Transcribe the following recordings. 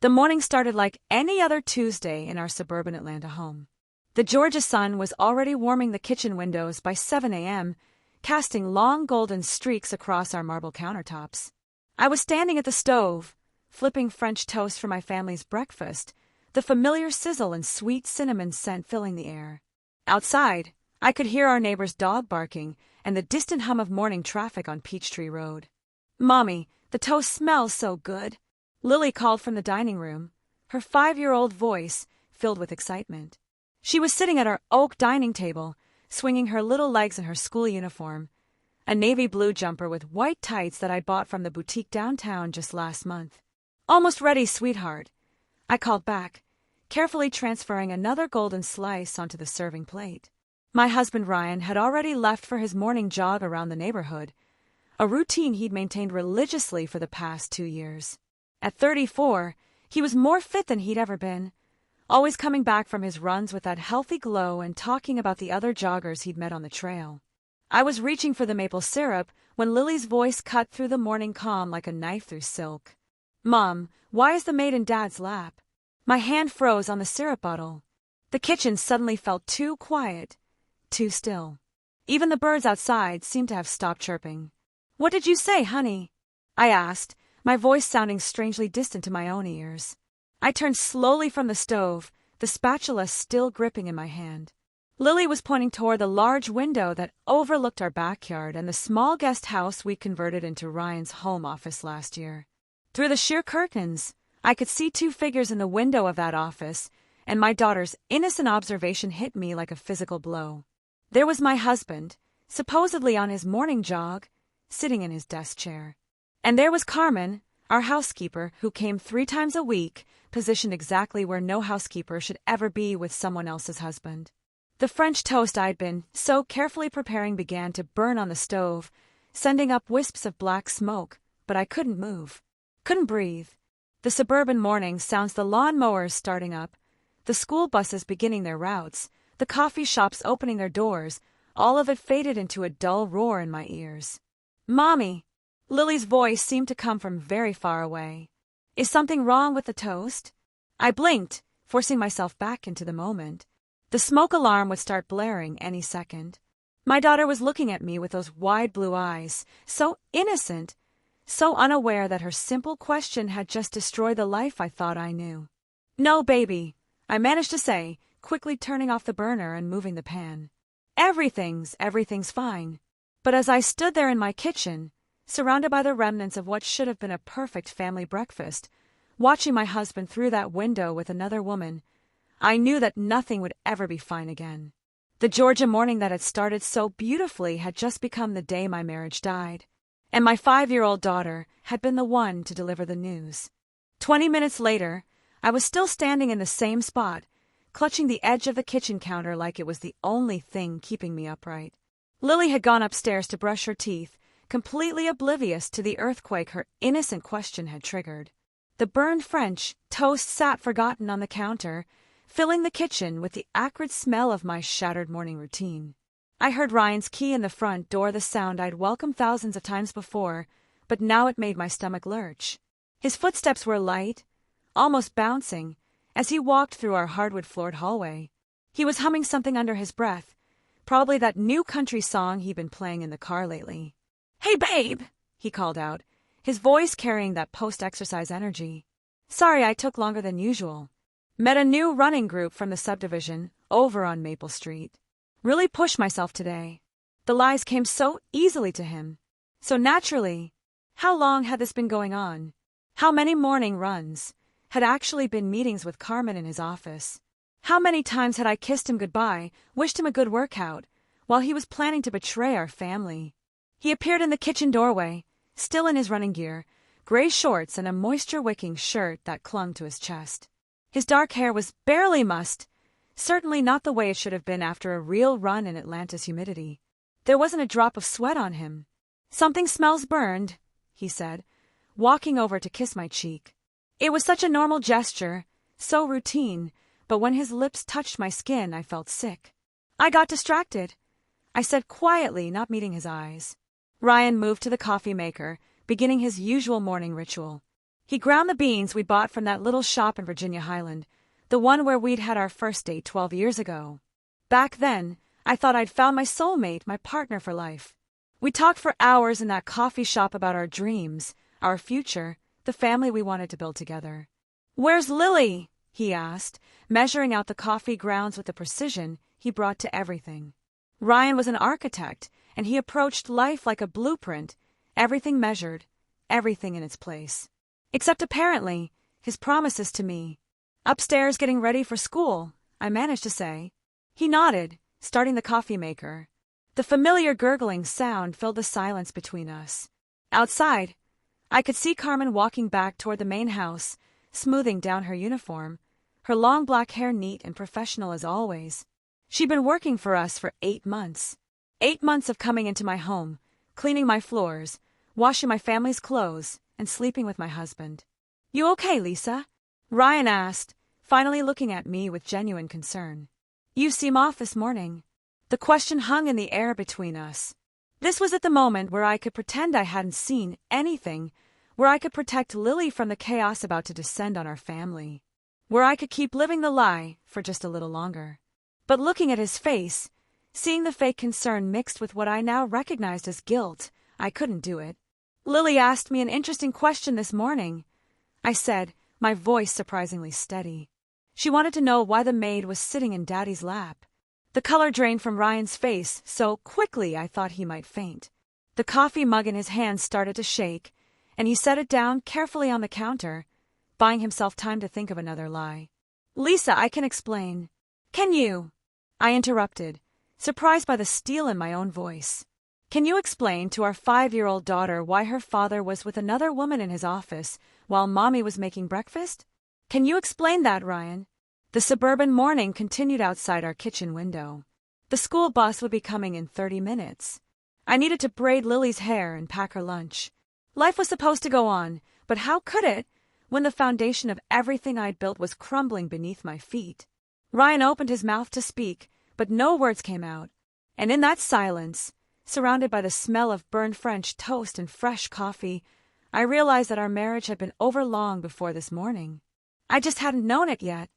The morning started like any other Tuesday in our suburban Atlanta home. The Georgia sun was already warming the kitchen windows by 7 a.m., casting long golden streaks across our marble countertops. I was standing at the stove, flipping French toast for my family's breakfast, the familiar sizzle and sweet cinnamon scent filling the air. Outside, I could hear our neighbor's dog barking and the distant hum of morning traffic on Peachtree Road. "Mommy, the toast smells so good," Lily called from the dining room, her 5-year-old voice filled with excitement. She was sitting at our oak dining table, swinging her little legs in her school uniform, a navy blue jumper with white tights that I'd bought from the boutique downtown just last month. "Almost ready, sweetheart," I called back, carefully transferring another golden slice onto the serving plate. My husband Ryan had already left for his morning jog around the neighborhood, a routine he'd maintained religiously for the past 2 years. At 34, he was more fit than he'd ever been, always coming back from his runs with that healthy glow and talking about the other joggers he'd met on the trail. I was reaching for the maple syrup when Lily's voice cut through the morning calm like a knife through silk. "Mom, why is the maid in Dad's lap?" My hand froze on the syrup bottle. The kitchen suddenly felt too quiet, too still. Even the birds outside seemed to have stopped chirping. "What did you say, honey?" I asked, my voice sounding strangely distant to my own ears. I turned slowly from the stove, the spatula still gripping in my hand. Lily was pointing toward the large window that overlooked our backyard and the small guest house we converted into Ryan's home office last year. Through the sheer curtains, I could see 2 figures in the window of that office, and my daughter's innocent observation hit me like a physical blow. There was my husband, supposedly on his morning jog, sitting in his desk chair. And there was Carmen, our housekeeper, who came 3 times a week, positioned exactly where no housekeeper should ever be with someone else's husband. The French toast I'd been so carefully preparing began to burn on the stove, sending up wisps of black smoke, but I couldn't move. Couldn't breathe. The suburban morning sounds, the lawn mowers starting up, the school buses beginning their routes, the coffee shops opening their doors, all of it faded into a dull roar in my ears. "Mommy!" Lily's voice seemed to come from very far away. "Is something wrong with the toast?" I blinked, forcing myself back into the moment. The smoke alarm would start blaring any second. My daughter was looking at me with those wide blue eyes, so innocent, so unaware that her simple question had just destroyed the life I thought I knew. "No, baby," I managed to say, quickly turning off the burner and moving the pan. Everything's fine." But as I stood there in my kitchen, surrounded by the remnants of what should have been a perfect family breakfast, watching my husband through that window with another woman, I knew that nothing would ever be fine again. The Georgia morning that had started so beautifully had just become the day my marriage died, and my 5-year-old daughter had been the one to deliver the news. 20 minutes later, I was still standing in the same spot, clutching the edge of the kitchen counter like it was the only thing keeping me upright. Lily had gone upstairs to brush her teeth, completely oblivious to the earthquake her innocent question had triggered. The burned French toast sat forgotten on the counter, filling the kitchen with the acrid smell of my shattered morning routine. I heard Ryan's key in the front door, the sound I'd welcomed thousands of times before, but now it made my stomach lurch. His footsteps were light, almost bouncing, as he walked through our hardwood-floored hallway. He was humming something under his breath, probably that new country song he'd been playing in the car lately. "Hey, babe," he called out, his voice carrying that post-exercise energy. "Sorry I took longer than usual. Met a new running group from the subdivision over on Maple Street. Really pushed myself today." The lies came so easily to him, so naturally. How long had this been going on? How many morning runs had actually been meetings with Carmen in his office? How many times had I kissed him goodbye, wished him a good workout, while he was planning to betray our family? He appeared in the kitchen doorway, still in his running gear, gray shorts and a moisture-wicking shirt that clung to his chest. His dark hair was barely mussed, certainly not the way it should have been after a real run in Atlanta's humidity. There wasn't a drop of sweat on him. "Something smells burned," he said, walking over to kiss my cheek. It was such a normal gesture, so routine, but when his lips touched my skin, I felt sick. "I got distracted," I said quietly, not meeting his eyes. Ryan moved to the coffee maker, beginning his usual morning ritual. He ground the beans we bought from that little shop in Virginia Highland, the one where we'd had our first date 12 years ago. Back then, I thought I'd found my soulmate, my partner for life. We talked for hours in that coffee shop about our dreams, our future, the family we wanted to build together. "Where's Lily?" he asked, measuring out the coffee grounds with the precision he brought to everything. Ryan was an architect, and he approached life like a blueprint, everything measured, everything in its place. Except apparently, his promises to me. "Upstairs getting ready for school," I managed to say. He nodded, starting the coffee maker. The familiar gurgling sound filled the silence between us. Outside, I could see Carmen walking back toward the main house, smoothing down her uniform, her long black hair neat and professional as always. She'd been working for us for 8 months. 8 months of coming into my home, cleaning my floors, washing my family's clothes, and sleeping with my husband. "You okay, Lisa?" Ryan asked, finally looking at me with genuine concern. "You seem off this morning." The question hung in the air between us. This was at the moment where I could pretend I hadn't seen anything, where I could protect Lily from the chaos about to descend on our family, where I could keep living the lie for just a little longer. But looking at his face, seeing the fake concern mixed with what I now recognized as guilt, I couldn't do it. "Lily asked me an interesting question this morning," I said, my voice surprisingly steady. "She wanted to know why the maid was sitting in Daddy's lap." The color drained from Ryan's face so quickly I thought he might faint. The coffee mug in his hand started to shake, and he set it down carefully on the counter, buying himself time to think of another lie. "Lisa, I can explain." "Can you?" I interrupted, surprised by the steel in my own voice. "Can you explain to our 5-year-old daughter why her father was with another woman in his office while Mommy was making breakfast? Can you explain that, Ryan?" The suburban morning continued outside our kitchen window. The school bus would be coming in 30 minutes. I needed to braid Lily's hair and pack her lunch. Life was supposed to go on, but how could it, when the foundation of everything I'd built was crumbling beneath my feet? Ryan opened his mouth to speak, but no words came out. And in that silence, surrounded by the smell of burned French toast and fresh coffee, I realized that our marriage had been over long before this morning. I just hadn't known it yet.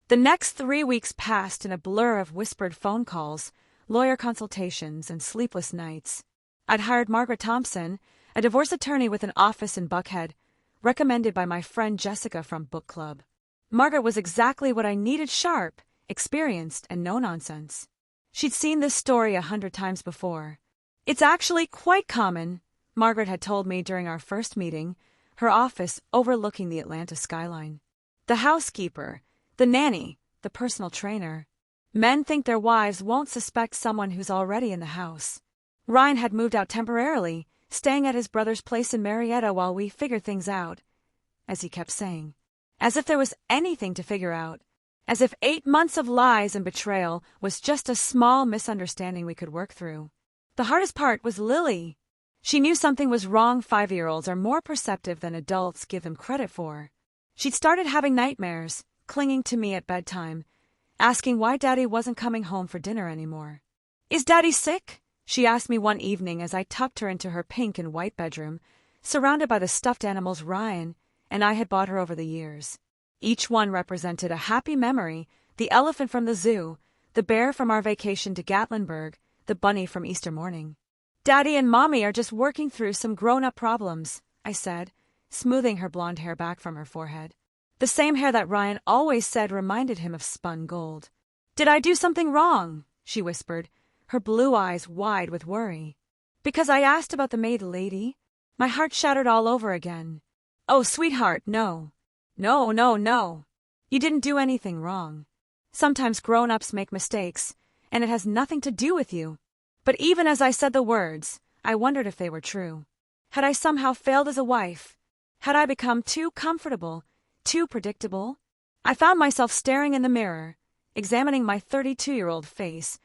The next 3 weeks passed in a blur of whispered phone calls, lawyer consultations, and sleepless nights. I'd hired Margaret Thompson, a divorce attorney with an office in Buckhead, recommended by my friend Jessica from book club. Margaret was exactly what I needed: sharp, experienced, and no-nonsense. She'd seen this story 100 times before. "It's actually quite common," Margaret had told me during our first meeting, her office overlooking the Atlanta skyline. "The housekeeper, the nanny, the personal trainer. Men think their wives won't suspect someone who's already in the house." Ryan had moved out temporarily, staying at his brother's place in Marietta while we figured things out, as he kept saying. As if there was anything to figure out. As if 8 months of lies and betrayal was just a small misunderstanding we could work through. The hardest part was Lily. She knew something was wrong. 5-year-olds are more perceptive than adults give them credit for. She'd started having nightmares, clinging to me at bedtime, asking why Daddy wasn't coming home for dinner anymore. "Is Daddy sick?" she asked me one evening as I tucked her into her pink and white bedroom, surrounded by the stuffed animals Ryan and I had bought her over the years. Each one represented a happy memory: the elephant from the zoo, the bear from our vacation to Gatlinburg, the bunny from Easter morning. "Daddy and Mommy are just working through some grown-up problems," I said, smoothing her blonde hair back from her forehead. The same hair that Ryan always said reminded him of spun gold. "Did I do something wrong?" she whispered, her blue eyes wide with worry. "Because I asked about the maid lady?" My heart shattered all over again. "Oh, sweetheart, no. No, no, no. You didn't do anything wrong. Sometimes grown-ups make mistakes, and it has nothing to do with you." But even as I said the words, I wondered if they were true. Had I somehow failed as a wife? Had I become too comfortable, too predictable? I found myself staring in the mirror, examining my 32-year-old face,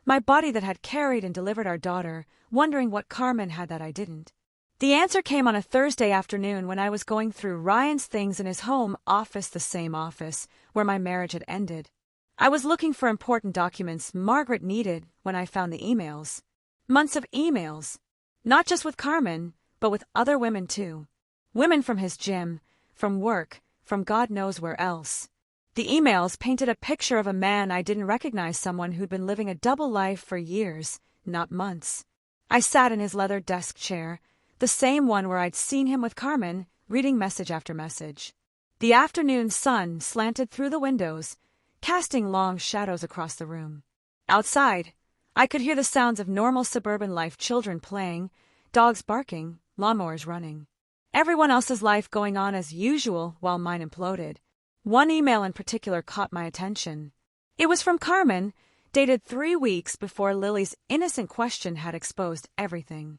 my body that had carried and delivered our daughter, wondering what Carmen had that I didn't. The answer came on a Thursday afternoon when I was going through Ryan's things in his home office, the same office where my marriage had ended. I was looking for important documents Margaret needed when I found the emails. Months of emails. Not just with Carmen, but with other women too. Women from his gym, from work, from God knows where else. The emails painted a picture of a man I didn't recognize, someone who'd been living a double life for years, not months. I sat in his leather desk chair, the same one where I'd seen him with Carmen, reading message after message. The afternoon sun slanted through the windows, casting long shadows across the room. Outside, I could hear the sounds of normal suburban life, children playing, dogs barking, lawnmowers running. Everyone else's life going on as usual while mine imploded. One email in particular caught my attention. It was from Carmen, dated 3 weeks before Lily's innocent question had exposed everything.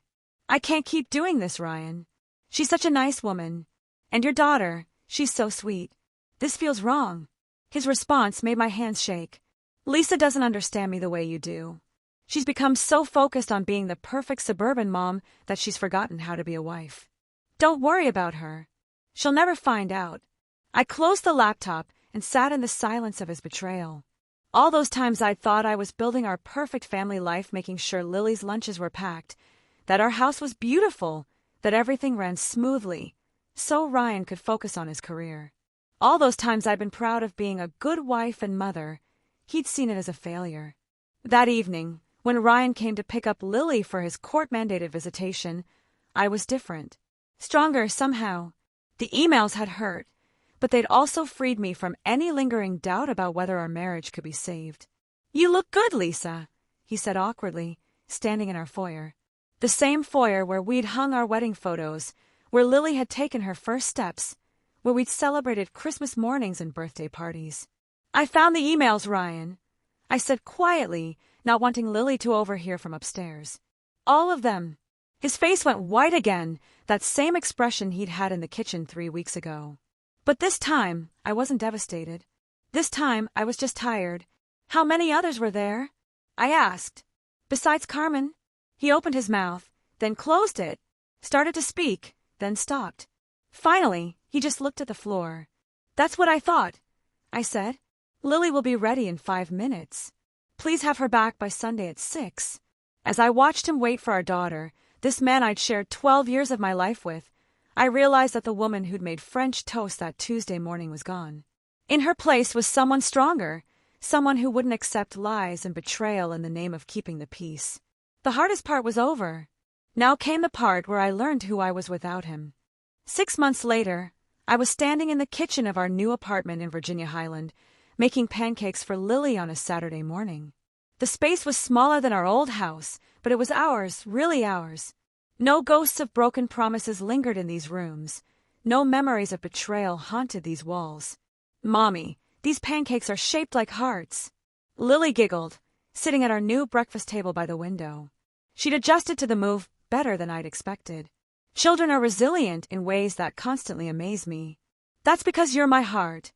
"I can't keep doing this, Ryan. She's such a nice woman. And your daughter, she's so sweet. This feels wrong." His response made my hands shake. "Lisa doesn't understand me the way you do. She's become so focused on being the perfect suburban mom that she's forgotten how to be a wife. Don't worry about her. She'll never find out." I closed the laptop and sat in the silence of his betrayal. All those times I'd thought I was building our perfect family life, making sure Lily's lunches were packed, that our house was beautiful, that everything ran smoothly, so Ryan could focus on his career. All those times I'd been proud of being a good wife and mother, he'd seen it as a failure. That evening, when Ryan came to pick up Lily for his court-mandated visitation, I was different. Stronger somehow. The emails had hurt, but they'd also freed me from any lingering doubt about whether our marriage could be saved. "You look good, Lisa," he said awkwardly, standing in our foyer. The same foyer where we'd hung our wedding photos, where Lily had taken her first steps, where we'd celebrated Christmas mornings and birthday parties. "I found the emails, Ryan," I said quietly, not wanting Lily to overhear from upstairs. "All of them." His face went white again, that same expression he'd had in the kitchen 3 weeks ago. But this time, I wasn't devastated. This time, I was just tired. "How many others were there?" I asked. "Besides Carmen?" He opened his mouth, then closed it, started to speak, then stopped. Finally, he just looked at the floor. "That's what I thought," I said. "Lily will be ready in 5 minutes. Please have her back by Sunday at 6. As I watched him wait for our daughter, this man I'd shared 12 years of my life with, I realized that the woman who'd made French toast that Tuesday morning was gone. In her place was someone stronger, someone who wouldn't accept lies and betrayal in the name of keeping the peace. The hardest part was over. Now came the part where I learned who I was without him. 6 months later, I was standing in the kitchen of our new apartment in Virginia Highland, making pancakes for Lily on a Saturday morning. The space was smaller than our old house, but it was ours, really ours. No ghosts of broken promises lingered in these rooms. No memories of betrayal haunted these walls. "Mommy, these pancakes are shaped like hearts." Lily giggled, sitting at our new breakfast table by the window. She'd adjusted to the move better than I'd expected. Children are resilient in ways that constantly amaze me. "That's because you're my heart,"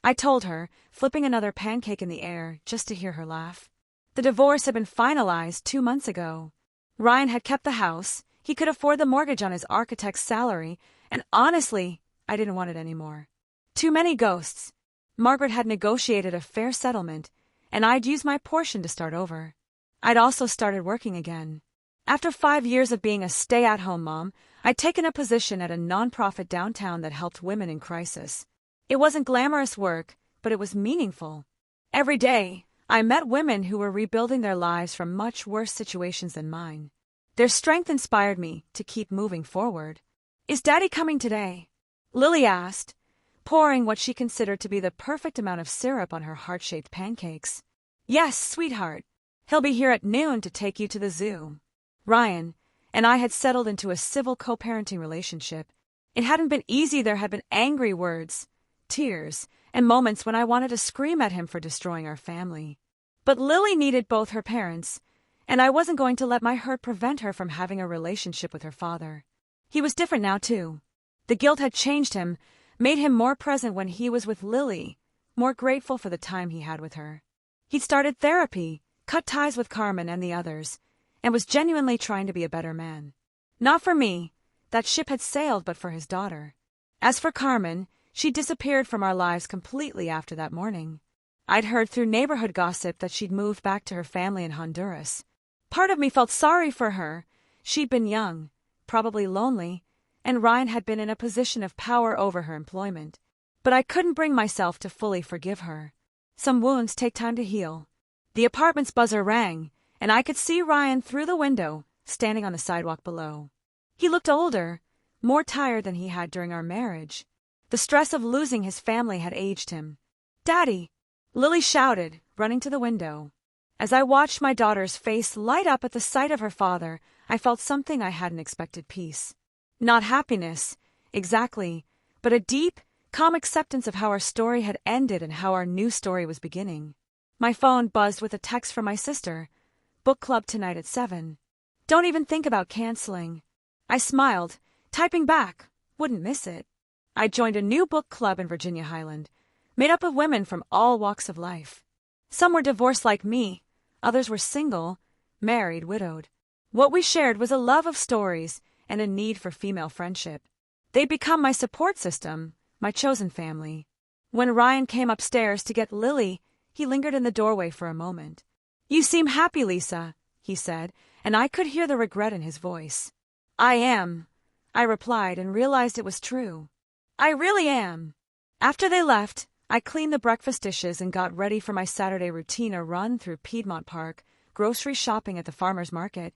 I told her, flipping another pancake in the air just to hear her laugh. The divorce had been finalized 2 months ago. Ryan had kept the house. He could afford the mortgage on his architect's salary, and honestly, I didn't want it anymore. Too many ghosts. Margaret had negotiated a fair settlement, and I'd used my portion to start over. I'd also started working again. After 5 years of being a stay-at-home mom, I'd taken a position at a nonprofit downtown that helped women in crisis. It wasn't glamorous work, but it was meaningful. Every day, I met women who were rebuilding their lives from much worse situations than mine. Their strength inspired me to keep moving forward. "Is Daddy coming today?" Lily asked, pouring what she considered to be the perfect amount of syrup on her heart-shaped pancakes. "Yes, sweetheart. He'll be here at noon to take you to the zoo." Ryan and I had settled into a civil co-parenting relationship. It hadn't been easy. There had been angry words, tears, and moments when I wanted to scream at him for destroying our family. But Lily needed both her parents, and I wasn't going to let my hurt prevent her from having a relationship with her father. He was different now, too. The guilt had changed him, made him more present when he was with Lily, more grateful for the time he had with her. He'd started therapy, cut ties with Carmen and the others, and was genuinely trying to be a better man. Not for me, that ship had sailed, but for his daughter. As for Carmen, she disappeared from our lives completely after that morning. I'd heard through neighborhood gossip that she'd moved back to her family in Honduras. Part of me felt sorry for her. She'd been young, probably lonely, and Ryan had been in a position of power over her employment. But I couldn't bring myself to fully forgive her. Some wounds take time to heal. The apartment's buzzer rang, and I could see Ryan through the window, standing on the sidewalk below. He looked older, more tired than he had during our marriage. The stress of losing his family had aged him. "Daddy!" Lily shouted, running to the window. As I watched my daughter's face light up at the sight of her father, I felt something I hadn't expected: peace. Not happiness, exactly, but a deep, calm acceptance of how our story had ended and how our new story was beginning. My phone buzzed with a text from my sister. "Book club tonight at 7. Don't even think about canceling." I smiled, typing back, "Wouldn't miss it." I joined a new book club in Virginia Highland, made up of women from all walks of life. Some were divorced like me, others were single, married, widowed. What we shared was a love of stories and a need for female friendship. They'd become my support system, my chosen family. When Ryan came upstairs to get Lily, he lingered in the doorway for a moment. "You seem happy, Lisa," he said, and I could hear the regret in his voice. "I am," I replied and realized it was true. "I really am." After they left, I cleaned the breakfast dishes and got ready for my Saturday routine: a run through Piedmont Park, grocery shopping at the farmer's market,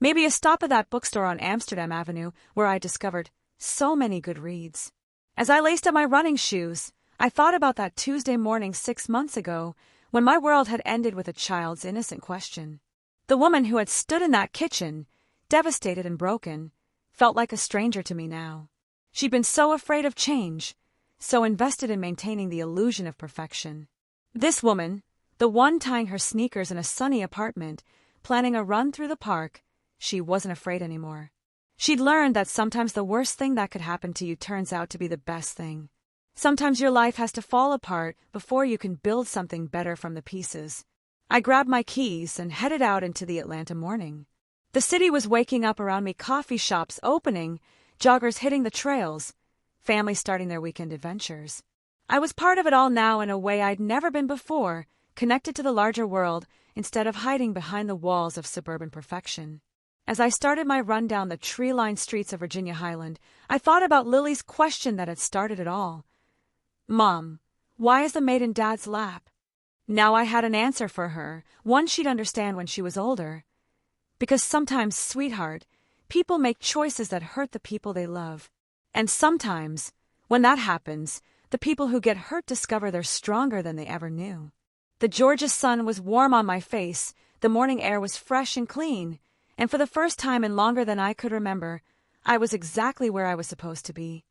maybe a stop at that bookstore on Amsterdam Avenue where I discovered so many good reads. As I laced up my running shoes, I thought about that Tuesday morning 6 months ago when my world had ended with a child's innocent question. The woman who had stood in that kitchen, devastated and broken, felt like a stranger to me now. She'd been so afraid of change, so invested in maintaining the illusion of perfection. This woman, the one tying her sneakers in a sunny apartment, planning a run through the park, she wasn't afraid anymore. She'd learned that sometimes the worst thing that could happen to you turns out to be the best thing. Sometimes your life has to fall apart before you can build something better from the pieces. I grabbed my keys and headed out into the Atlanta morning. The city was waking up around me: coffee shops opening, joggers hitting the trails, families starting their weekend adventures. I was part of it all now in a way I'd never been before, connected to the larger world instead of hiding behind the walls of suburban perfection. As I started my run down the tree-lined streets of Virginia Highland, I thought about Lily's question that had started it all. "Mom, why is the maid in Dad's lap?" Now I had an answer for her, one she'd understand when she was older. Because sometimes, sweetheart, people make choices that hurt the people they love. And sometimes, when that happens, the people who get hurt discover they're stronger than they ever knew. The Georgia sun was warm on my face, the morning air was fresh and clean, and for the first time in longer than I could remember, I was exactly where I was supposed to be.